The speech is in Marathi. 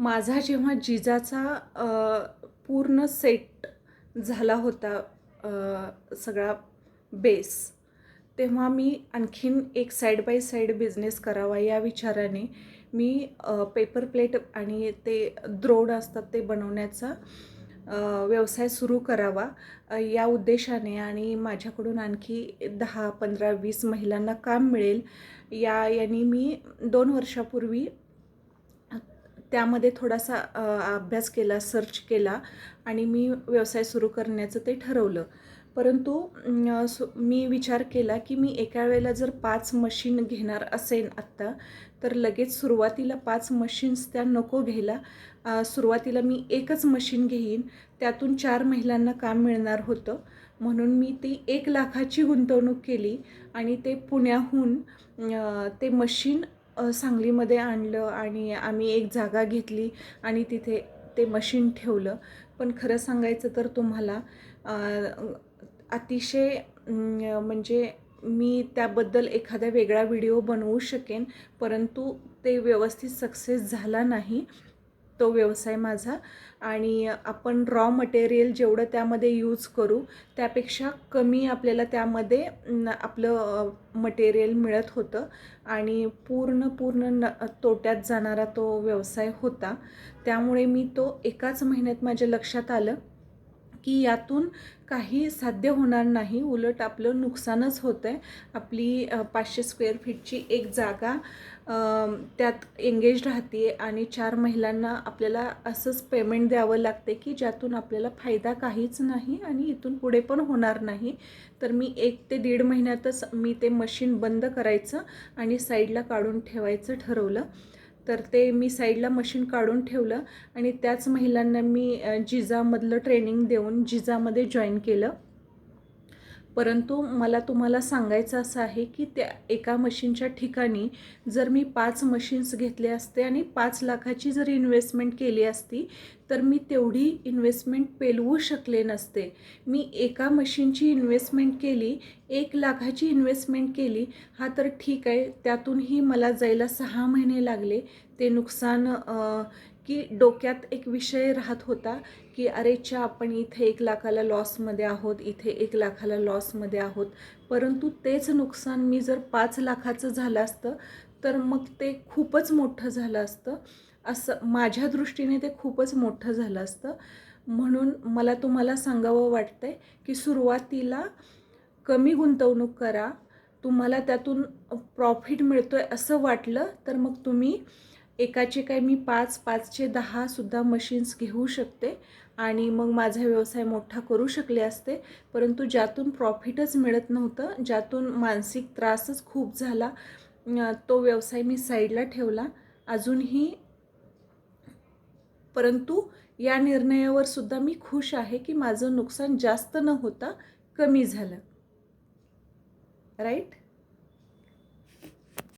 माझा जेव्हा जिजाचा पूर्ण सेट झाला होता, सगळा बेस, तेव्हा मी आणखीन एक साईड बाय साईड बिझनेस करावा या विचाराने मी पेपर प्लेट आणि ते द्रोड असतात ते बनवण्याचा व्यवसाय सुरू करावा या उद्देशाने, आणि माझ्याकडून आणखी 10, 15, 20 महिलांना काम मिळेल याने मी 2 वर्षापूर्वी त्यामध्ये थोडासा अभ्यास केला, सर्च केला आणि मी व्यवसाय सुरू करण्याचं ते ठरवलं. परंतु मी विचार केला की मी एका वेळेला जर 5 मशीन घेणार असेन आत्ता, तर लगेच सुरुवातीला 5 मशीन्स त्या नको घ्यायला. सुरुवातीला मी एकच मशीन घेईन, त्यातून 4 महिलांना काम मिळणार होतं. म्हणून मी ती 1,00,000ची गुंतवणूक केली आणि ते पुण्याहून ते मशीन सांगलीमध्ये आणलं आणि आम्ही एक जागा घेतली आणि तिथे ते मशीन ठेवलं. पण खरं सांगायचं तर तुम्हाला अतिशय म्हणजे मी त्याबद्दल एखादा वेगळा व्हिडिओ बनवू शकेन, परंतु ते व्यवस्थित सक्सेस झाला नाही तो व्यवसाय माझा. आणि आपण रॉ मटेरियल जेवढं त्यामध्ये यूज करू त्यापेक्षा कमी आपल्याला त्यामध्ये आपलं मटेरियल मिळत होतं आणि पूर्ण तोट्यात जाणारा तो व्यवसाय होता. त्यामुळे मी तो एकाच महिन्यात माझ्या लक्षात आलं की यातून काही साध्य होणार नाही, उलट आपलं नुकसानच होतं आहे. आपली 500 स्क्वेअर फीटची एक जागा त्यात एंगेज राहते आणि 4 महिलांना आपल्याला असंच पेमेंट द्यावं लागते की ज्यातून आपल्याला फायदा काहीच नाही आणि इथून पुढे पण होणार नाही. तर मी 1 ते 1.5 महिन्यातच मी ते मशीन बंद करायचं आणि साईडला काढून ठेवायचं ठरवलं. तर ते मी साईडला मशीन काढून ठेवलं आणि त्याच महिलांना मी जिजामधलं ट्रेनिंग देऊन जिजामध्ये जॉईन केलं. परंतु मला तुम्हाला सांगायचं असं आहे की त्या एका मशीनच्या ठिकाणी जर मी 5 मशीन्स घेतले असते आणि 5,00,000ची जर इन्व्हेस्टमेंट केली असती, तर मी तेवढी इन्व्हेस्टमेंट पेलवू शकले नसते. मी एका मशीनची इन्व्हेस्टमेंट केली, 1,00,000ची इन्व्हेस्टमेंट केली, हा तर ठीक आहे, त्यातूनही मला जायला 6 महिने लागले. ते नुकसान की डोक्यात एक विषय राहत होता की अरेच्या आपण इथे 1,00,000ला लॉसमध्ये आहोत, इथे 1,00,000ला लॉसमध्ये आहोत. परंतु तेच नुकसान मी जर 5,00,000चं झालं असतं तर मग ते खूपच मोठं झालं असतं. असं माझ्या दृष्टीने ते खूपच मोठं झालं असतं. म्हणून मला तुम्हाला सांगावं वाटतंय की सुरुवातीला कमी गुंतवणूक करा. तुम्हाला त्यातून प्रॉफिट मिळतोय असं वाटलं तर मग तुम्ही एकाचे काय मी 5, 5चे 10 सुद्धा मशीन्स घेऊ शकते आणि मग माझा व्यवसाय मोठा करू शकले असते. परंतु ज्यातून प्रॉफिटच मिळत नव्हतं, ज्यातून मानसिक त्रासच खूप झाला, तो व्यवसाय मी साईडला ठेवला अजूनही. परंतु या निर्णयावर सुद्धा मी खुश आहे की माझं नुकसान जास्त न होता कमी झालं. राईट?